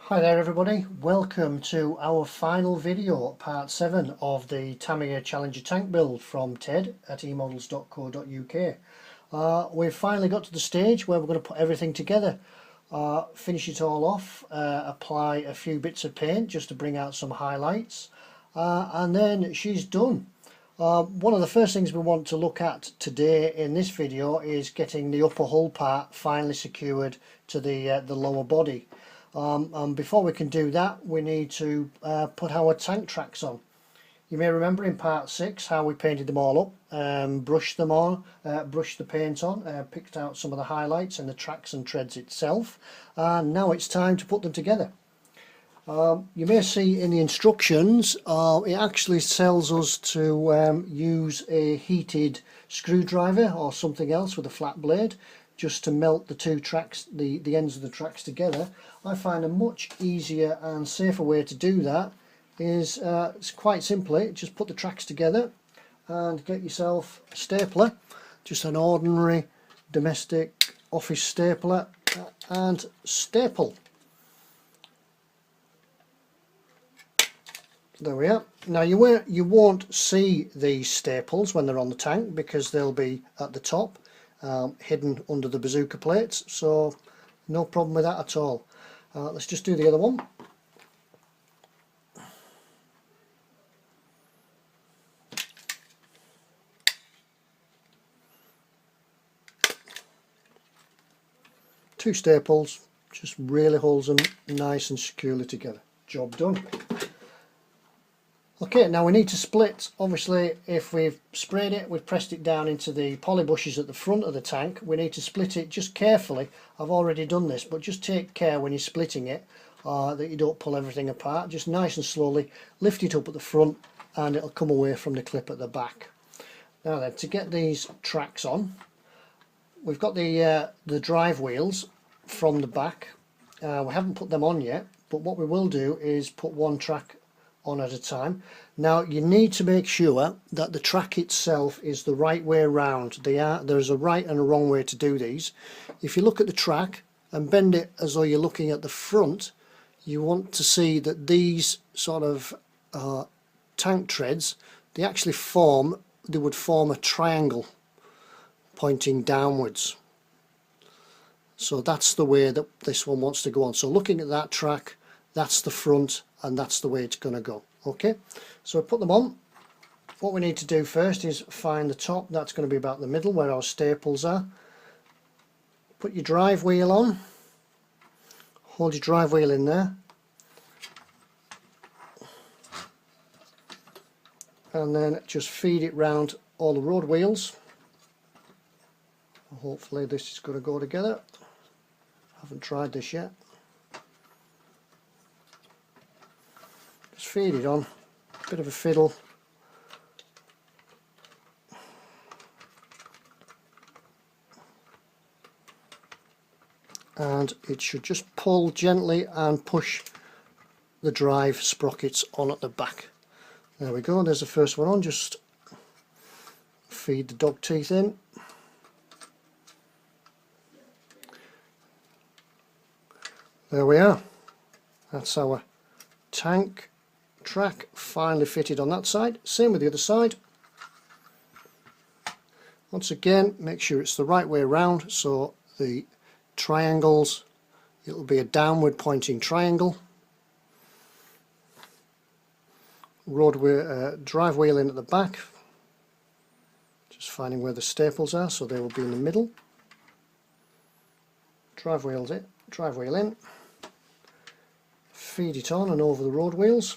Hi there everybody, welcome to our final video, part 7 of the Tamiya Challenger tank build from Ted at emodels.co.uk. We've finally got to the stage where we're going to put everything together, finish it all off, apply a few bits of paint just to bring out some highlights, and then she's done. One of the first things we want to look at today in this video is getting the upper hull part finally secured to the lower body. And before we can do that, we need to put our tank tracks on. You may remember in part 6 how we painted them all up, brushed them on, brushed the paint on, picked out some of the highlights and the tracks and treads itself, and now it's time to put them together. You may see in the instructions it actually tells us to use a heated screwdriver or something else with a flat blade just to melt the two tracks, the ends of the tracks together. I find a much easier and safer way to do that is it's quite simply just put the tracks together and get yourself a stapler, just an ordinary domestic office stapler, and staple. There we are. Now you won't see these staples when they're on the tank because they'll be at the top, hidden under the bazooka plates, so no problem with that at all. Let's just do the other one. Two staples, just really holds them nice and securely together. Job done. Okay, now we need to split. Obviously, if we've sprayed it, we've pressed it down into the poly bushes at the front of the tank, we need to split it just carefully. I've already done this, but just take care when you're splitting it that you don't pull everything apart. Just nice and slowly lift it up at the front and it'll come away from the clip at the back. Now then, to get these tracks on, we've got the drive wheels from the back. We haven't put them on yet, but what we will do is put one track on at a time. Now you need to make sure that the track itself is the right way around. There's a right and a wrong way to do these. If you look at the track and bend it as though you're looking at the front, you want to see that these sort of tank treads, they would form a triangle pointing downwards. So that's the way that this one wants to go on. So looking at that track, that's the front and that's the way it's going to go. Okay, so we put them on. What we need to do first is find the top. That's going to be about the middle where our staples are. Put your drive wheel on, hold your drive wheel in there, and then just feed it round all the road wheels. Hopefully this is going to go together. Haven't tried this yet. Just feed it on, bit of a fiddle. And it should just pull gently and push the drive sprockets on at the back. There we go, there's the first one on. Just feed the dog teeth in. There we are. That's our tank track finally fitted on that side. Same with the other side. Once again, make sure it's the right way around, so the triangles, it'll be a downward pointing triangle. Drive wheel in at the back, just finding where the staples are, so they will be in the middle. Drive wheel in, feed it on and over the road wheels.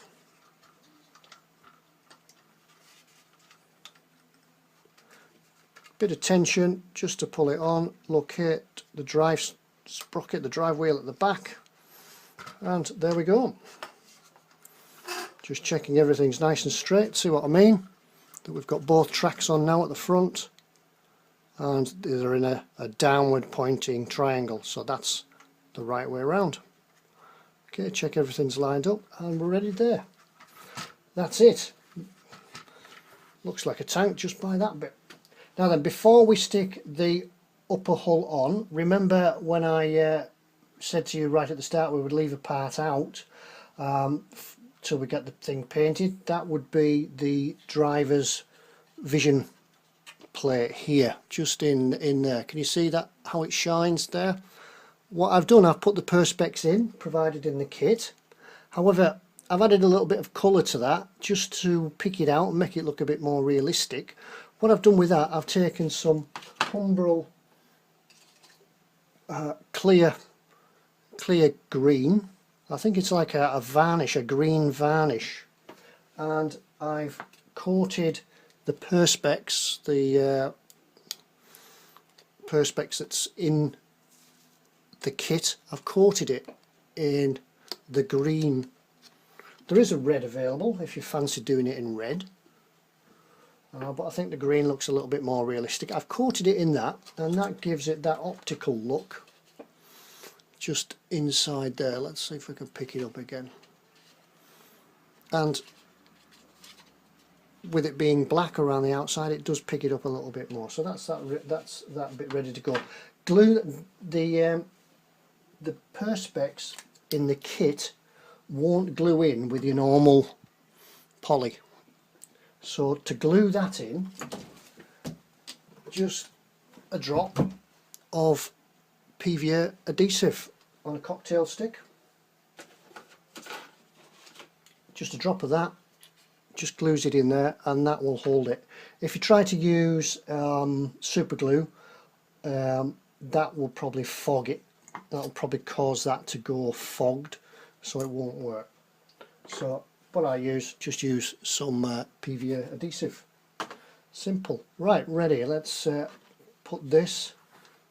Bit of tension just to pull it on, locate the drive sprocket, the drive wheel at the back, and there we go. Just checking everything's nice and straight, see what I mean? That we've got both tracks on now at the front, and they're in a downward pointing triangle, so that's the right way around. Okay, check everything's lined up and we're ready there. That's it. Looks like a tank just by that bit. Now then, before we stick the upper hull on, remember when I said to you right at the start we would leave a part out till we get the thing painted. That would be the driver's vision plate here, just in there. Can you see that, how it shines there? What I've done, I've put the perspex in, provided in the kit. However, I've added a little bit of colour to that, just to pick it out and make it look a bit more realistic. What I've done with that, I've taken some Humbrol clear green. I think it's like a varnish, a green varnish, and I've coated the perspex, perspex that's in the kit. I've coated it in the green. There is a red available if you fancy doing it in red, but I think the green looks a little bit more realistic. I've coated it in that, and that gives it that optical look just inside there. Let's see if we can pick it up again. And with it being black around the outside, it does pick it up a little bit more. So that's that bit ready to go. Glue the perspex in the kit won't glue in with your normal poly. So to glue that in, just a drop of PVA adhesive on a cocktail stick. Just a drop of that, just glues it in there, and that will hold it. If you try to use super glue, that will probably fog it. That will probably cause that to go fogged, so it won't work. So what I just use some PVA adhesive. Simple. Right, ready. Let's put this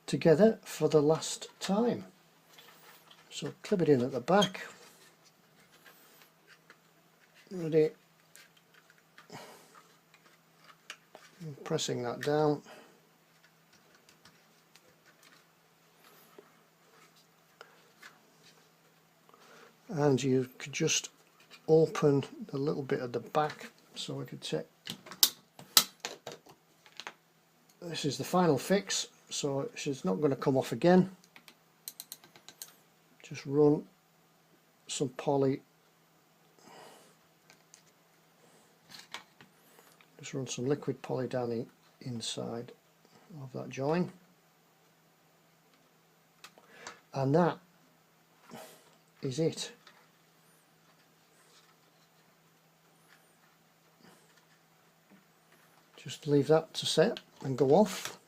together for the last time. So clip it in at the back. Ready. Pressing that down. And you could just open a little bit at the back, so we could check. This is the final fix, so it's not going to come off again. Just run some poly, just run some liquid poly down the inside of that join, and that is it. Just leave that to set and go off,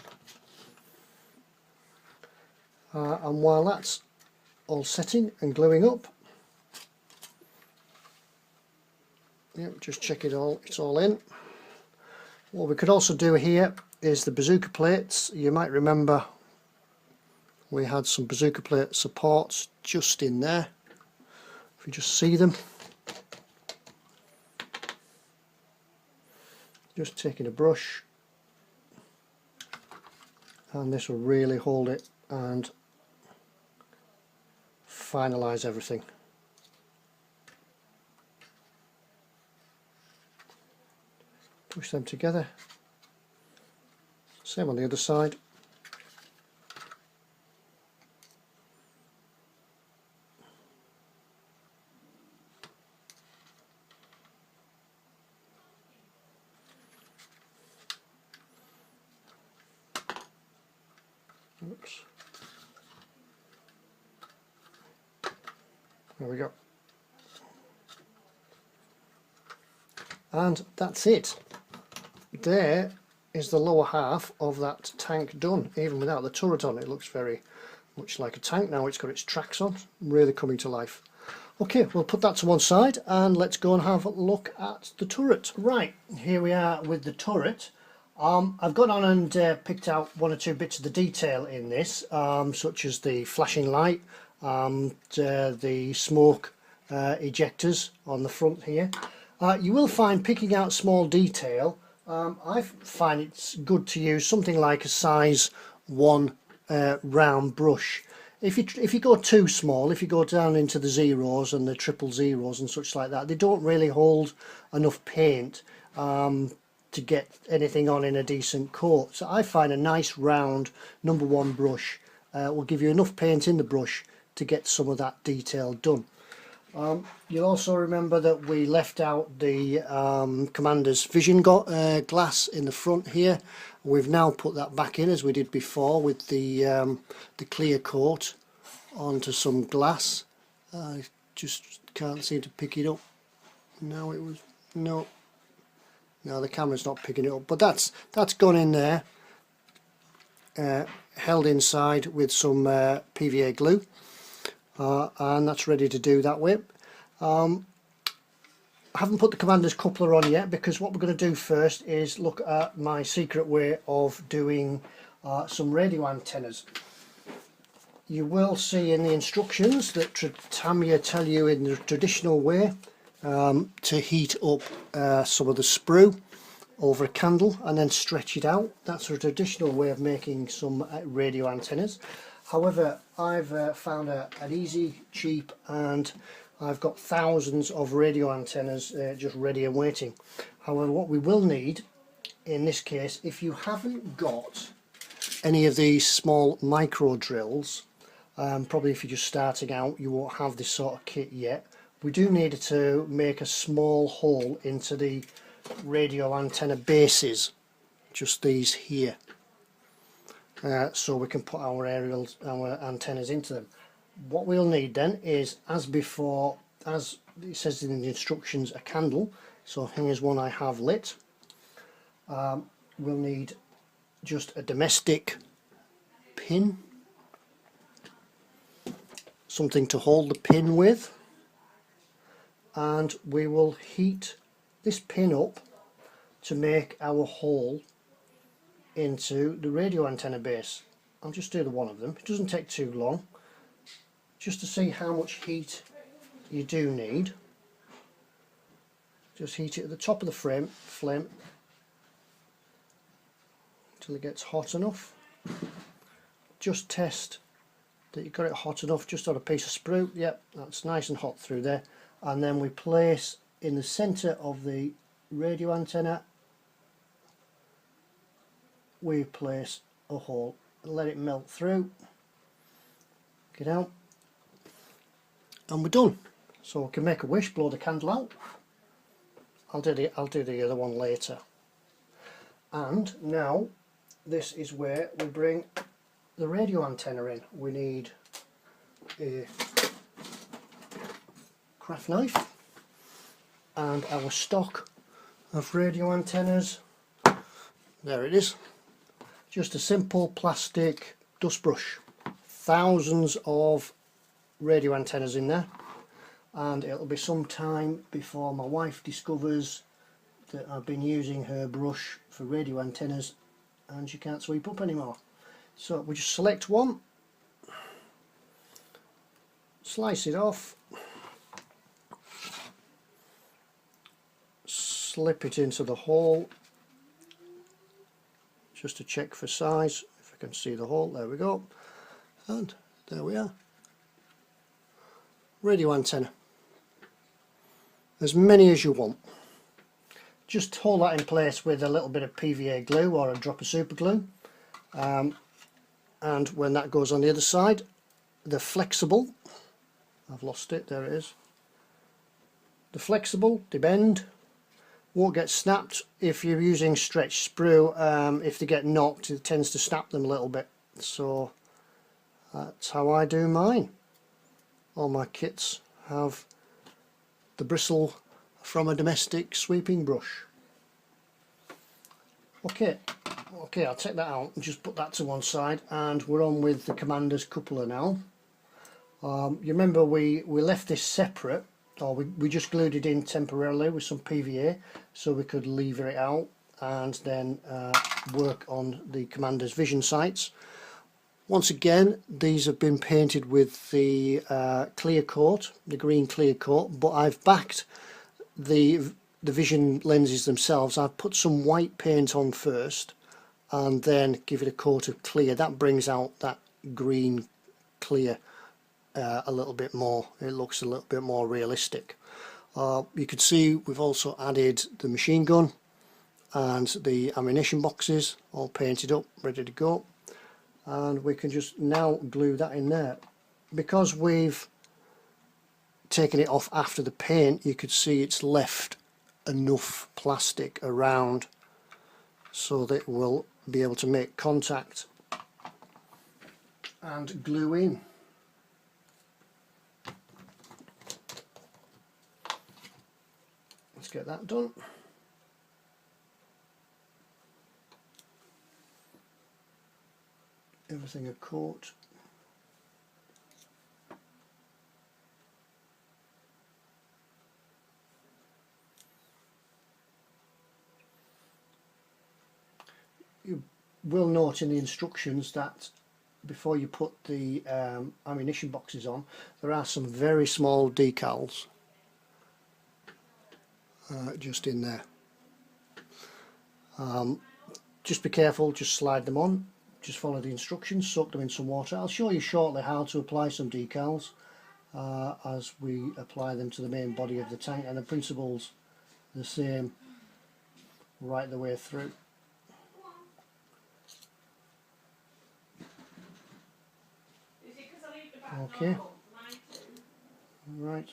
and while that's all setting and gluing up, just check it's all in. What we could also do here is the bazooka plates. You might remember we had some bazooka plate supports just in there. If you just see them, just taking a brush, and this will really hold it and finalize everything. Push them together. Same on the other side. Oops. There we go. And that's it. There is the lower half of that tank done. Even without the turret on, it looks very much like a tank now. It's got its tracks on, really coming to life. Okay, we'll put that to one side and let's go and have a look at the turret. Right, here we are with the turret. I've gone on and picked out one or two bits of the detail in this, such as the flashing light, the smoke ejectors on the front here. You will find picking out small detail, I find it's good to use something like a size 1 round brush. If you go too small, if you go down into the zeros and the triple zeros and such like that, they don't really hold enough paint to get anything on in a decent coat. So I find a nice round number 1 brush will give you enough paint in the brush to get some of that detail done. You'll also remember that we left out the commander's vision glass in the front here. We've now put that back in as we did before with the clear coat onto some glass. I just can't seem to pick it up. No, the camera's not picking it up, but that's gone in there, held inside with some PVA glue, and that's ready to do that with. I haven't put the commander's coupler on yet, because what we're going to do first is look at my secret way of doing some radio antennas. You will see in the instructions that Tamiya tell you in the traditional way to heat up some of the sprue over a candle and then stretch it out. That's a traditional way of making some radio antennas. However, I've found an easy, cheap, and I've got thousands of radio antennas just ready and waiting. However, what we will need in this case, if you haven't got any of these small micro drills, probably if you're just starting out you won't have this sort of kit yet, we do need to make a small hole into the radio antenna bases, just these here, so we can put our antennas into them. What we'll need then is, as before, as it says in the instructions, a candle. So here's one I have lit. We'll need just a domestic pin, something to hold the pin with, and we will heat this pin up to make our hole into the radio antenna base. I'll just do the one of them, it doesn't take too long, just to see how much heat you do need. Just heat it at the top of the flame until it gets hot enough. Just test that you've got it hot enough, just on a piece of sprue. Yep, that's nice and hot through there. And then we place in the centre of the radio antenna, we place a hole and let it melt through, get out, and we're done. So we can make a wish, blow the candle out. I'll do the other one later. And now this is where we bring the radio antenna in. We need a craft knife and our stock of radio antennas. There it is. Just a simple plastic dust brush. Thousands of radio antennas in there, and it'll be some time before my wife discovers that I've been using her brush for radio antennas and she can't sweep up anymore. So we just select one, slice it off, slip it into the hole just to check for size. If I can see the hole, there we go, and there we are. Radio antenna, as many as you want. Just hold that in place with a little bit of PVA glue or a drop of super glue, and when that goes on the other side, they're flexible. I've lost it, there it is. They're flexible, they bend, won't get snapped. If you're using stretch sprue, if they get knocked, it tends to snap them a little bit. So that's how I do mine. All my kits have the bristle from a domestic sweeping brush. Okay, I'll take that out and just put that to one side, and we're on with the commander's coupler now. You remember we left this separate, or we just glued it in temporarily with some PVA so we could lever it out and then work on the commander's vision sights. Once again, these have been painted with the clear coat, the green clear coat, but I've backed the vision lenses themselves. I've put some white paint on first and then give it a coat of clear. That brings out that green clear a little bit more. It looks a little bit more realistic. You can see we've also added the machine gun and the ammunition boxes all painted up, ready to go. And we can just now glue that in there. because we've taken it off after the paint, you could see it's left enough plastic around so that it will be able to make contact and glue in. Let's get that done. Everything a coat. You will note in the instructions that before you put the ammunition boxes on, there are some very small decals just in there. Just be careful, just slide them on, just follow the instructions, soak them in some water. I'll show you shortly how to apply some decals as we apply them to the main body of the tank, and the principle's the same right the way through. Okay, right,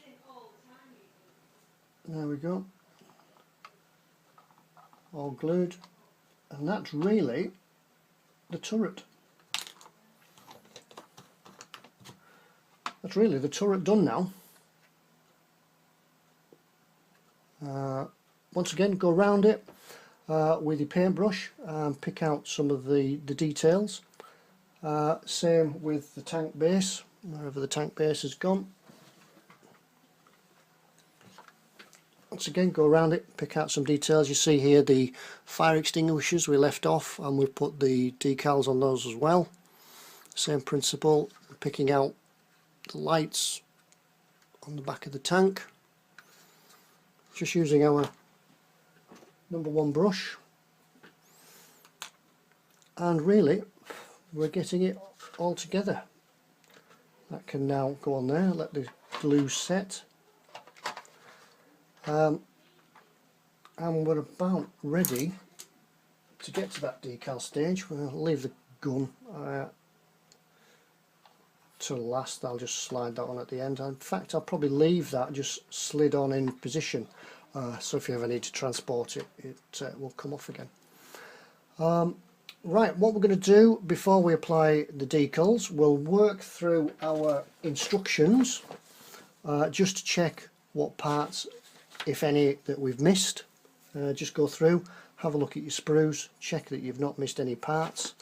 there we go, all glued, and that's really the turret. That's really the turret done now. Once again, go around it with your paintbrush and pick out some of the details. Same with the tank base, wherever the tank base has gone. Once again, go around it, pick out some details. You see here the fire extinguishers we left off, and we've put the decals on those as well. Same principle, picking out the lights on the back of the tank. Just using our #1 brush, and really we're getting it all together. That can now go on there, let the glue set, and we're about ready to get to that decal stage. We'll leave the gun to last. I'll just slide that on at the end. In fact, I'll probably leave that just slid on in position, so if you ever need to transport it, it will come off again. Right, what we're going to do before we apply the decals, we'll work through our instructions just to check what parts, if any, that we've missed. Just go through, have a look at your sprues, check that you've not missed any parts,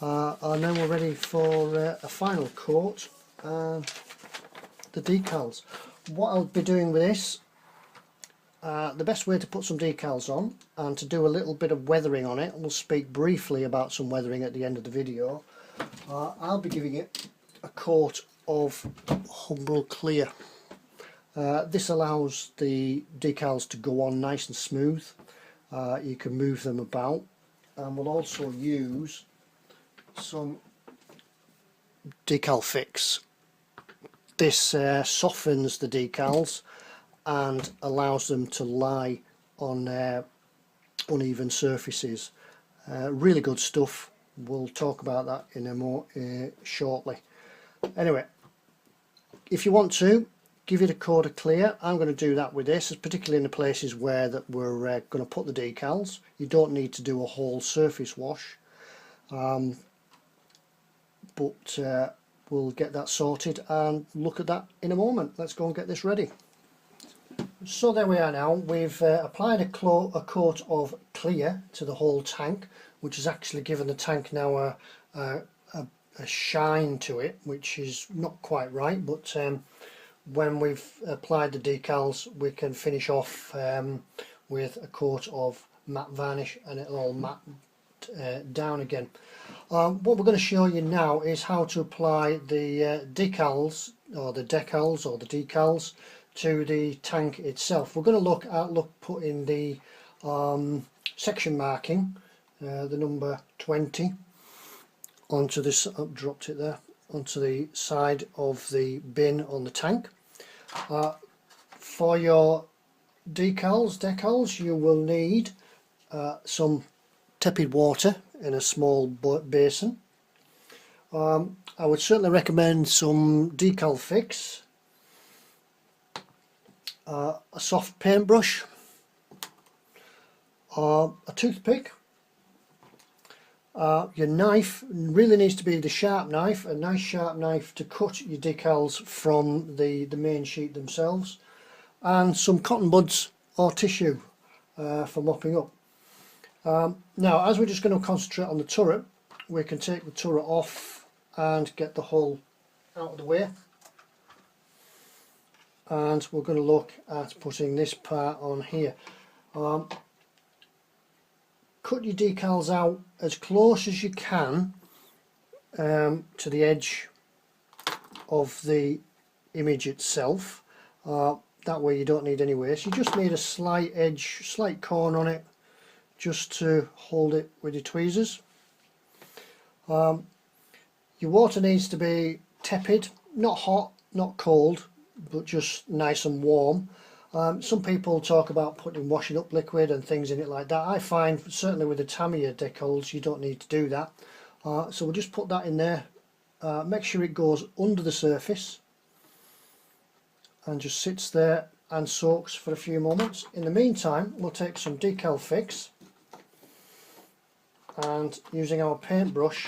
and then we're ready for a final coat, the decals. What I'll be doing with this, the best way to put some decals on and to do a little bit of weathering on it, we'll speak briefly about some weathering at the end of the video. I'll be giving it a coat of Humbrol Clear. This allows the decals to go on nice and smooth. You can move them about, and we'll also use some Decal Fix. This softens the decals and allows them to lie on uneven surfaces. Really good stuff. We'll talk about that in a more shortly. Anyway, if you want to give it a coat of clear, I'm going to do that with this, particularly in the places where that we're going to put the decals. You don't need to do a whole surface wash, but we'll get that sorted and look at that in a moment. Let's go and get this ready. So there we are now. We've applied a coat of clear to the whole tank, which has actually given the tank now a shine to it, which is not quite right, but when we've applied the decals we can finish off with a coat of matte varnish and it'll all matte down again. What we're going to show you now is how to apply the decals or the decals to the tank itself. We're going to look at putting the section marking, the number 20, onto this, dropped it there, onto the side of the bin on the tank. For your decals, you will need some tepid water in a small basin. I would certainly recommend some Decal fix, a soft paintbrush, a toothpick. Your knife really needs to be the sharp knife, a nice sharp knife to cut your decals from the main sheet themselves, and some cotton buds or tissue for mopping up. Now, as we're just going to concentrate on the turret, we can take the turret off and get the hull out of the way. And we're going to look at putting this part on here. Cut your decals out as close as you can to the edge of the image itself. That way you don't need any waste. You just need a slight edge, slight corner on it, just to hold it with your tweezers. Your water needs to be tepid, not hot, not cold, but just nice and warm. Some people talk about putting washing up liquid and things in it like that. I find, certainly with the Tamiya decals, you don't need to do that. So we'll just put that in there. Make sure it goes under the surface and just sits there and soaks for a few moments. In the meantime, we'll take some Decal fix, and using our paintbrush,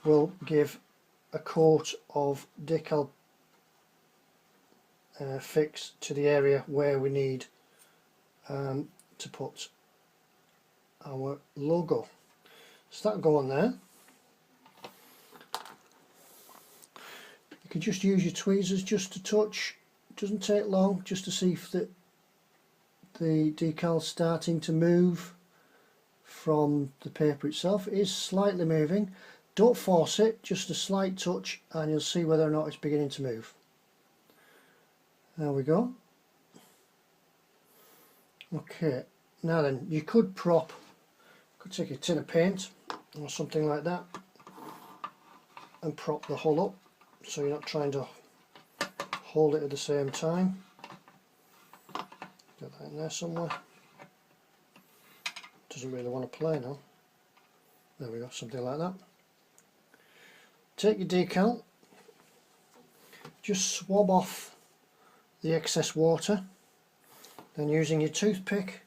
we'll give a coat of Decal fix to the area where we need to put our logo. So that'll go on there. You can just use your tweezers just to touch. It doesn't take long, just to see if the decal's starting to move from the paper itself. It is slightly moving. Don't force it, just a slight touch and you'll see whether or not it's beginning to move. There we go. Okay, now then, you could take a tin of paint or something like that and prop the hull up so you're not trying to hold it at the same time. Get that in there somewhere. Doesn't really want to play now. There we go, something like that. Take your decal, just swab off the excess water, then using your toothpick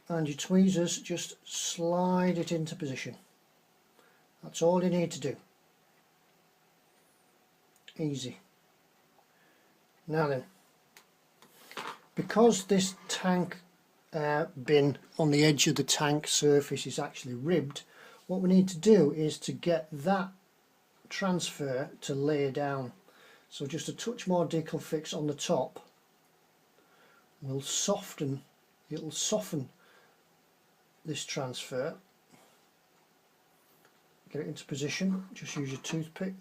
and your tweezers, just slide it into position. That's all you need to do. Easy. Now then, because this tank bin on the edge of the tank surface is actually ribbed, what we need to do is to get that transfer to lay down. So just a touch more Decal fix on the top will soften, it'll soften this transfer. Get it into position, just use your toothpick.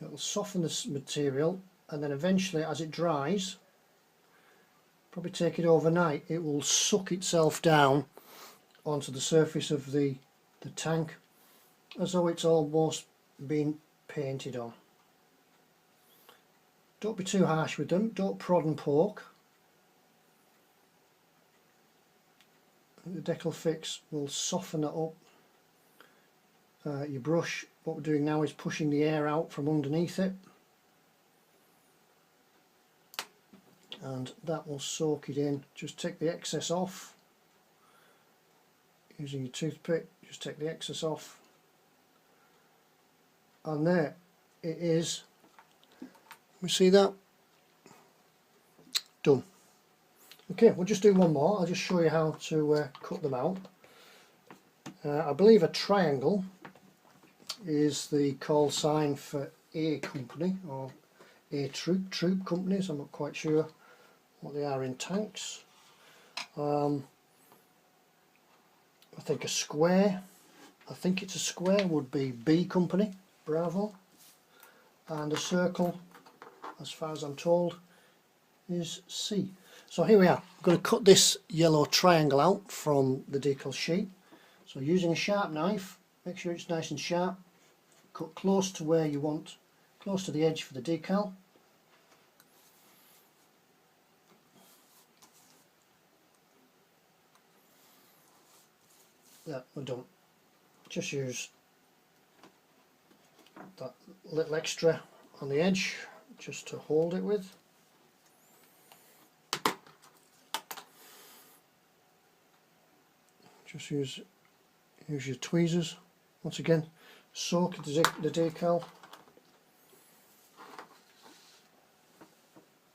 It'll soften this material, and then eventually as it dries, probably take it overnight, it will suck itself down onto the surface of the tank as though it's almost been painted on. Don't be too harsh with them, don't prod and poke. The Decal fix will soften it up. Your brush, what we're doing now is pushing the air out from underneath it, and that will soak it in. Just take the excess off. Using your toothpick, just take the excess off, and there it is. We see that? Done. Okay, we'll just do one more. I'll just show you how to cut them out. I believe a triangle is the call sign for A company or A troop companies. I'm not quite sure what they are in tanks. I think a square, it's a square would be B company, Bravo, and a circle, as far as I'm told, is C. So here we are. I'm going to cut this yellow triangle out from the decal sheet. So using a sharp knife, make sure it's nice and sharp, cut close to where you want, close to the edge for the decal. Yeah, we're done. Just use that little extra on the edge just to hold it with. Just use your tweezers. Once again, soak the decal.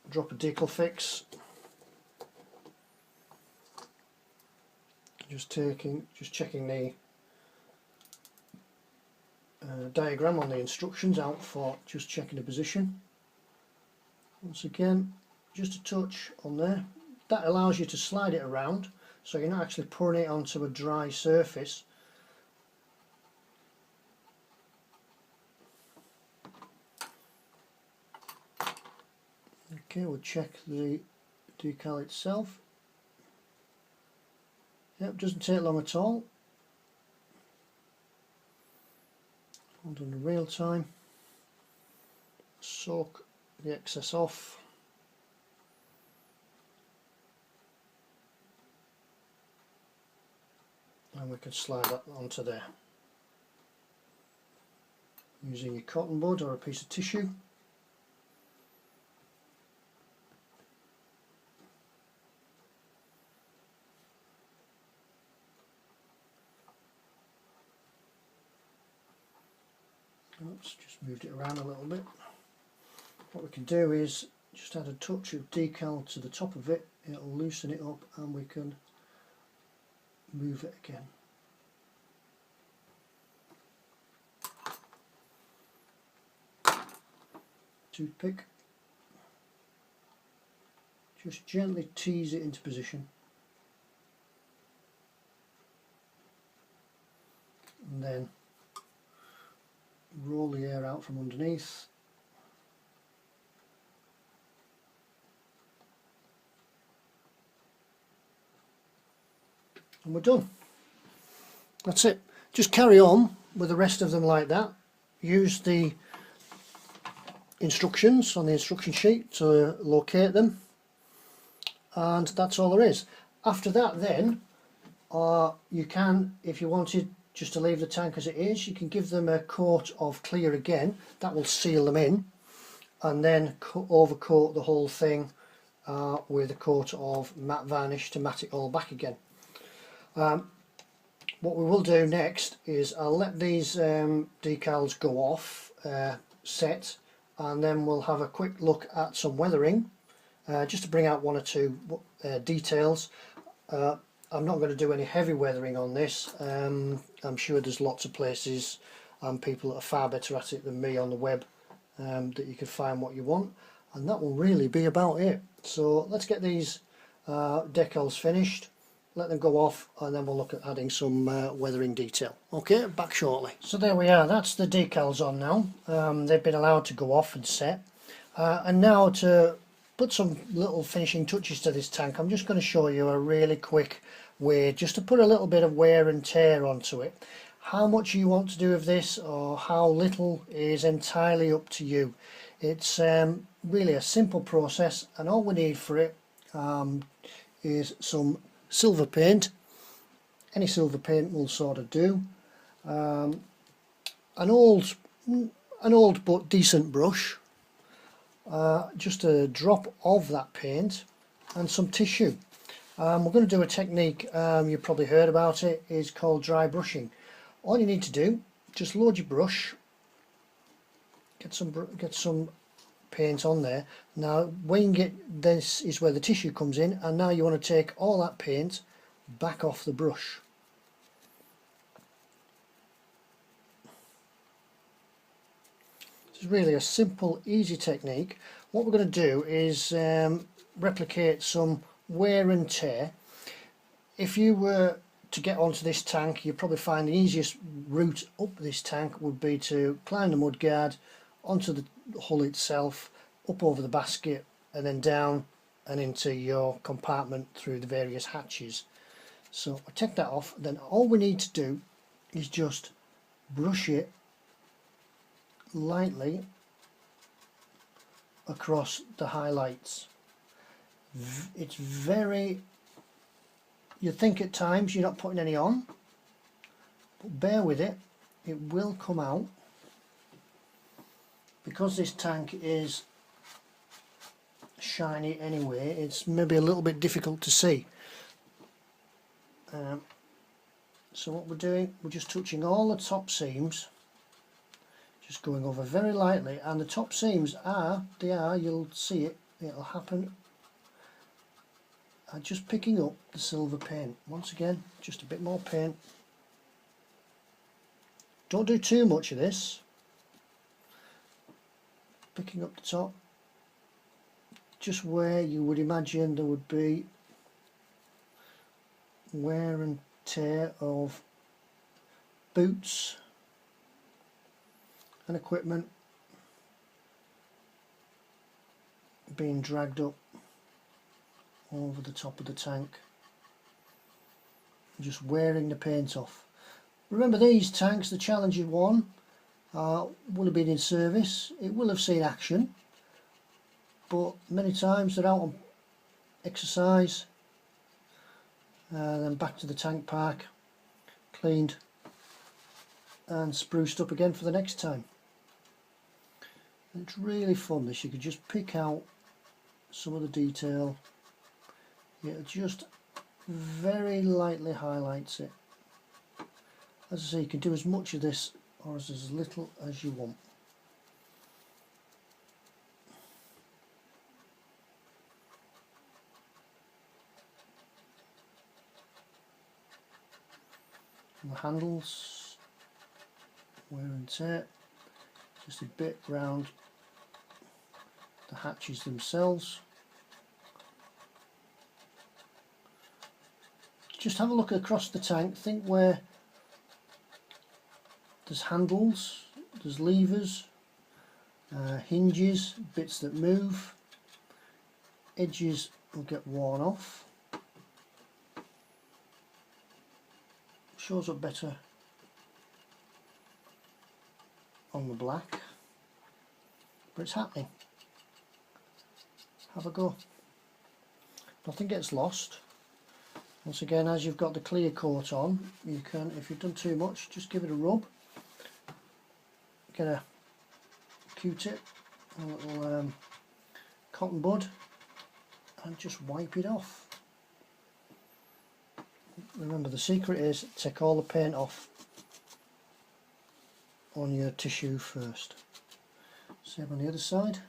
Drop a decal fix. Just checking the diagram on the instructions out for just checking the position. Once again, just a touch on there. That allows you to slide it around, so you're not actually pouring it onto a dry surface. Okay, we'll check the decal itself. Yep, doesn't take long at all. All done in real time. Soak the excess off. And we can slide that onto there. Using your cotton bud or a piece of tissue. Oops, just moved it around a little bit. What we can do is just add a touch of decal to the top of it. It'll loosen it up and we can move it again. Toothpick. Just gently tease it into position. And then roll the air out from underneath. And we're done. That's it. Just carry on with the rest of them like that. Use the instructions on the instruction sheet to locate them, and that's all there is. After that then, you can, if you wanted just to leave the tank as it is, you can give them a coat of clear again. That will seal them in, and then overcoat the whole thing with a coat of matte varnish to matte it all back again. What we will do next is I'll let these decals go off, set, and then we'll have a quick look at some weathering, just to bring out one or two details. I'm not going to do any heavy weathering on this. I'm sure there's lots of places and people that are far better at it than me on the web, that you can find what you want, and that will really be about it. So let's get these decals finished, let them go off, and then we'll look at adding some weathering detail. Okay, back shortly. So there we are, that's the decals on now. They've been allowed to go off and set, and now to put some little finishing touches to this tank, I'm just going to show you a really quick way just to put a little bit of wear and tear onto it. How much you want to do of this or how little is entirely up to you. It's really a simple process, and all we need for it is some silver paint. Any silver paint will sort of do. An old but decent brush, just a drop of that paint, and some tissue. We're going to do a technique, you've probably heard about it, is called dry brushing. All you need to do, just load your brush, get some paint on there. Now when you get, this is where the tissue comes in, and now you want to take all that paint back off the brush. It's really a simple, easy technique. What we're going to do is replicate some wear and tear. If you were to get onto this tank, you'd probably find the easiest route up this tank would be to climb the mudguard onto the hull itself, up over the basket, and then down and into your compartment through the various hatches. So I take that off, then all we need to do is just brush it lightly across the highlights. It's very, you'd think at times you're not putting any on, but bear with it, it will come out. Because this tank is shiny anyway, it's maybe a little bit difficult to see. So what we're doing, we're just touching all the top seams, just going over very lightly, and the top seams are, you'll see it, it'll happen, just picking up the silver paint. Once again, just a bit more paint. Don't do too much of this. Picking up the top, just where you would imagine there would be wear and tear of boots and equipment being dragged up over the top of the tank, just wearing the paint off. Remember, these tanks, the Challenger 1, will have been in service, it will have seen action, but many times they're out on exercise, then back to the tank park, cleaned and spruced up again for the next time. It's really fun this. You could just pick out some of the detail. It just very lightly highlights it. As I say, you can do as much of this or as little as you want. And the handles, wear and tear, just a bit round the hatches themselves. Just have a look across the tank, think where there's handles, there's levers, hinges, bits that move, edges will get worn off. Shows up better on the black, but it's happening. Have a go. Nothing gets lost. Once again, as you've got the clear coat on, you can, if you've done too much, just give it a rub. Get a Q-tip, a little cotton bud, and just wipe it off. Remember, the secret is take all the paint off on your tissue first. Same on the other side.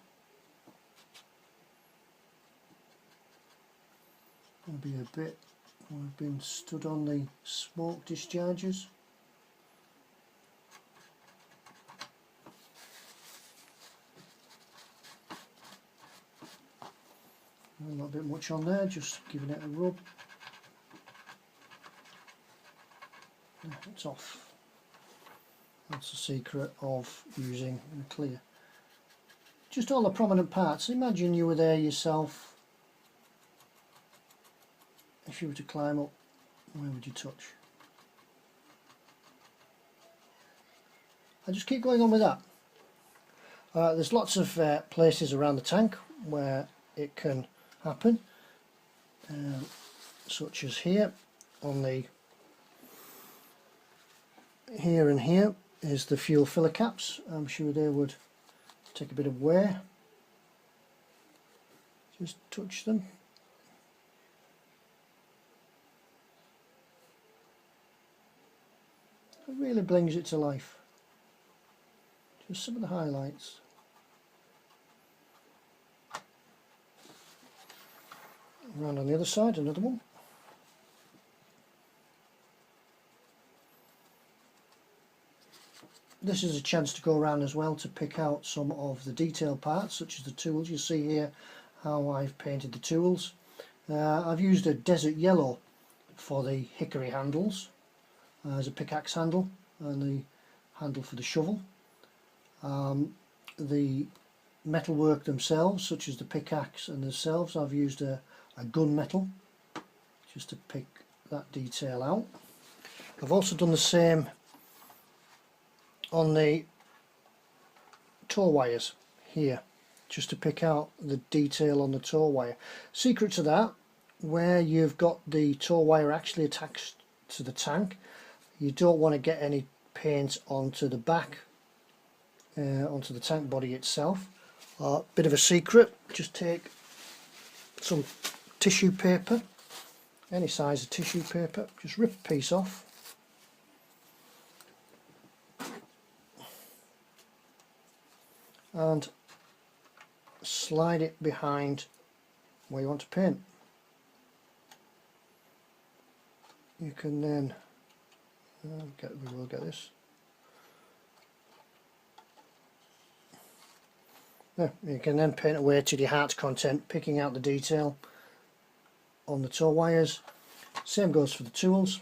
There'll be a bit where I've been stood on the smoke discharges. Not a bit much on there, just giving it a rub. It's off. That's the secret of using the clear. Just all the prominent parts. Imagine you were there yourself. If you were to climb up, where would you touch? I just keep going on with that. There's lots of places around the tank where it can happen, such as here on the here and here is the fuel filler caps. I'm sure they would take a bit of wear. Just touch them. It really brings it to life. Just some of the highlights. Around on the other side, another one. This is a chance to go around as well to pick out some of the detail parts, such as the tools. You see here how I've painted the tools. I've used a desert yellow for the hickory handles as a pickaxe handle, and the handle for the shovel. The metalwork themselves, such as the pickaxe and themselves, I've used a gunmetal just to pick that detail out. I've also done the same on the toe wires here, just to pick out the detail on the toe wire. Secret to that, where you've got the toe wire actually attached to the tank, You don't want to get any paint onto the back, onto the tank body itself. Bit of a secret, just take some tissue paper, any size of tissue paper, just rip a piece off, and slide it behind where you want to paint. You can then we will get this. You can then paint away to the heart content, picking out the detail on the toe wires. Same goes for the tools.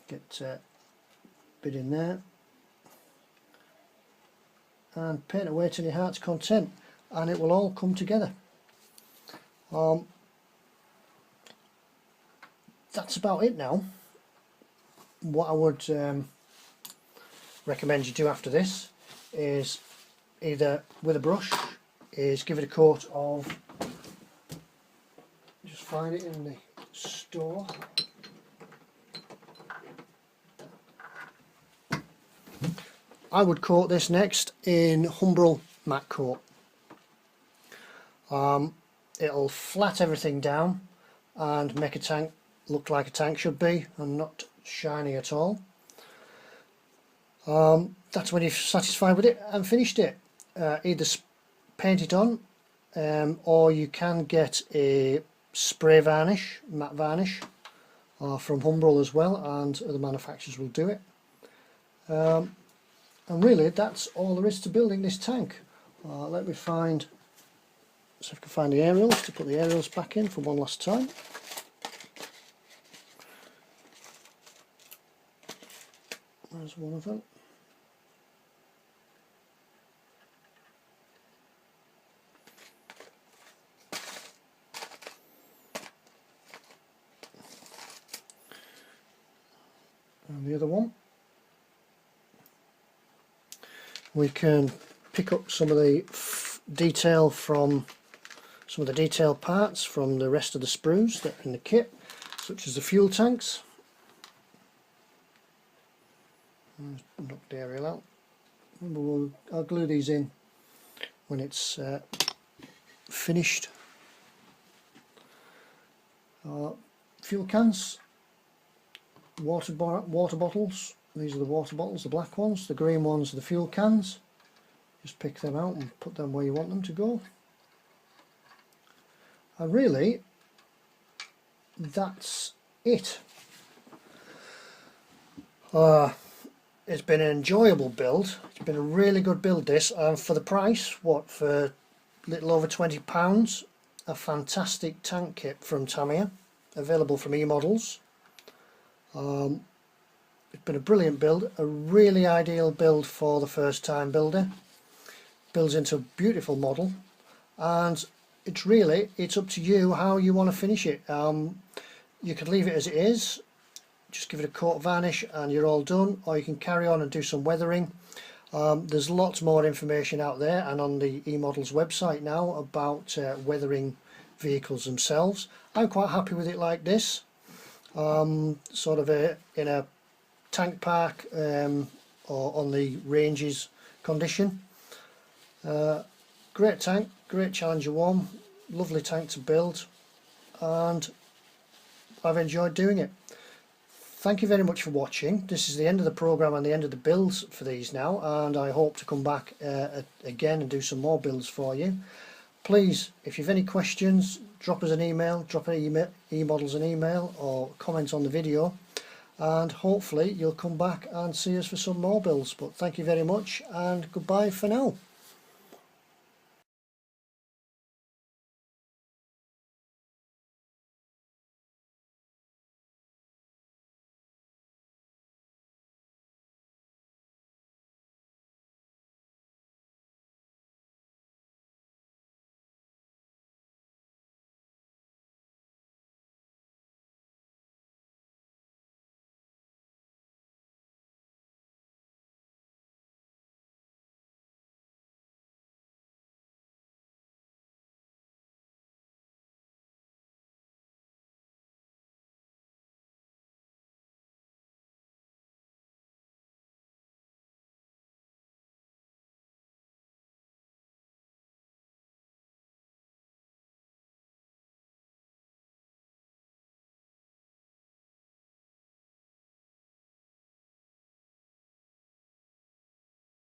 Get a bit in there and paint away to the heart's content, and it will all come together. That's about it now. What I would recommend you do after this is, either with a brush, is give it a coat of, just find it in the store, I would coat this next in Humbrol matte coat. It'll flat everything down and make a tank look like a tank should be, and not shiny at all. That's when you're satisfied with it and finished it. Either paint it on, or you can get a spray varnish, matte varnish, from Humbrol as well, and other manufacturers will do it. And really that's all there is to building this tank. Let me find, see if I can find the aerials, to put the aerials back in for one last time. There's one of them. And the other one. We can pick up some of the detail from some of the detail parts from the rest of the sprues that are in the kit, such as the fuel tanks. Knock the aerial out. Remember, I'll glue these in when it's finished. Fuel cans, water bottles. These are the water bottles, the black ones. The green ones are the fuel cans. Just pick them out and put them where you want them to go. And really, that's it. It's been an enjoyable build. It's been a really good build, this, and for the price, what, for a little over £20, a fantastic tank kit from Tamiya, available from emodels. It's been a brilliant build, a really ideal build for the first time builder. Builds into a beautiful model, and it's up to you how you want to finish it. You could leave it as it is, just give it a coat of varnish and you're all done, or you can carry on and do some weathering. There's lots more information out there and on the emodels website now about weathering vehicles themselves. I'm quite happy with it like this, sort of in a tank park or on the ranges condition. Great tank, great Challenger 1, lovely tank to build, and I've enjoyed doing it. Thank you very much for watching. This is the end of the program and the end of the builds for these now, and I hope to come back again and do some more builds for you. Please, if you've any questions, drop us an email, drop emodels an email, or comment on the video, and hopefully you'll come back and see us for some more builds. But thank you very much, and goodbye for now.